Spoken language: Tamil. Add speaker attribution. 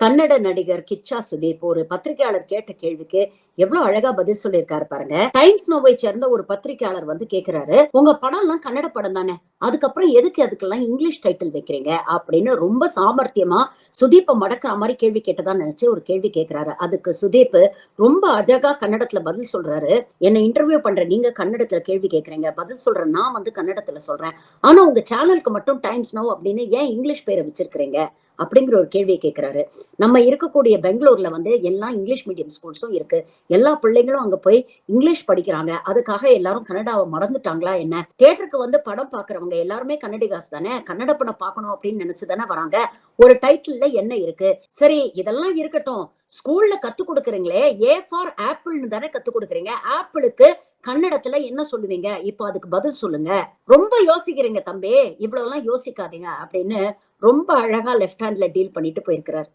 Speaker 1: கன்னட நடிகர் கிச்சா சுதீப் ஒரு பத்திரிகையாளர் கேட்ட கேள்விக்கு எவ்வளவு அழகா பதில் சொல்லியிருக்காரு பாருங்க. டைம்ஸ் நோவை சேர்ந்த ஒரு பத்திரிகையாளர் வந்து கேக்குறாரு, உங்க படம் எல்லாம் கன்னட படம் தானே, அதுக்கப்புறம் எதுக்கு அதுக்கெல்லாம் இங்கிலீஷ் டைட்டில் வைக்கிறீங்க அப்படின்னு ரொம்ப சாமர்த்தியமா சுதீப்ப மடக்கிற மாதிரி கேள்வி கேட்டதா நினைச்சு ஒரு கேள்வி கேட்கிறாரு. அதுக்கு சுதீப் ரொம்ப அழகா கன்னடத்துல பதில் சொல்றாரு. என்ன இன்டர்வியூ பண்ற நீங்க கன்னடத்துல கேள்வி கேட்கறீங்க, பதில் சொல்றேன் நான் வந்து கன்னடத்துல சொல்றேன். ஆனா உங்க சேனலுக்கு மட்டும் டைம்ஸ் நோ அப்படின்னு ஏன் இங்கிலீஷ் பேரை வச்சிருக்கிறீங்க அப்படிங்கிற ஒரு கேள்வியை கேட்கிறாரு. நம்ம இருக்கக்கூடிய பெங்களூர்ல வந்து எல்லாம் இங்கிலீஷ் மீடியம் ஸ்கூல்ஸும் இருக்கு. எல்லா பிள்ளைங்களும் அங்க போய் இங்கிலீஷ் படிக்கிறாங்க. அதுக்காக எல்லாரும் கன்னடாவை மறந்துட்டாங்களா என்ன? தியேட்டருக்கு வந்து படம் பாக்குறவங்க எல்லாருமே கன்னடிகாஸ் தானே. கன்னட படம் பார்க்கணும் அப்படின்னு நினைச்சு தானே வராங்க. ஒரு டைட்டில்ல என்ன இருக்கு? சரி, இதெல்லாம் இருக்கட்டும். ஸ்கூல்ல கத்து கொடுக்குறீங்களே, ஏ ஃபார் ஆப்பிள்னு தானே கத்து கொடுக்குறீங்க. ஆப்பிளுக்கு கன்னடத்துல என்ன சொல்லுவீங்க? இப்போ அதுக்கு பதில் சொல்லுங்க. ரொம்ப யோசிக்கிறீங்க தம்பி. இவ்வளவு எல்லாம் யோசிக்காதீங்க அப்படின்னு ரொம்ப அழகா லெஃப்ட் ஹேண்ட்ல டீல் பண்ணிட்டு போயிருக்கிறார்.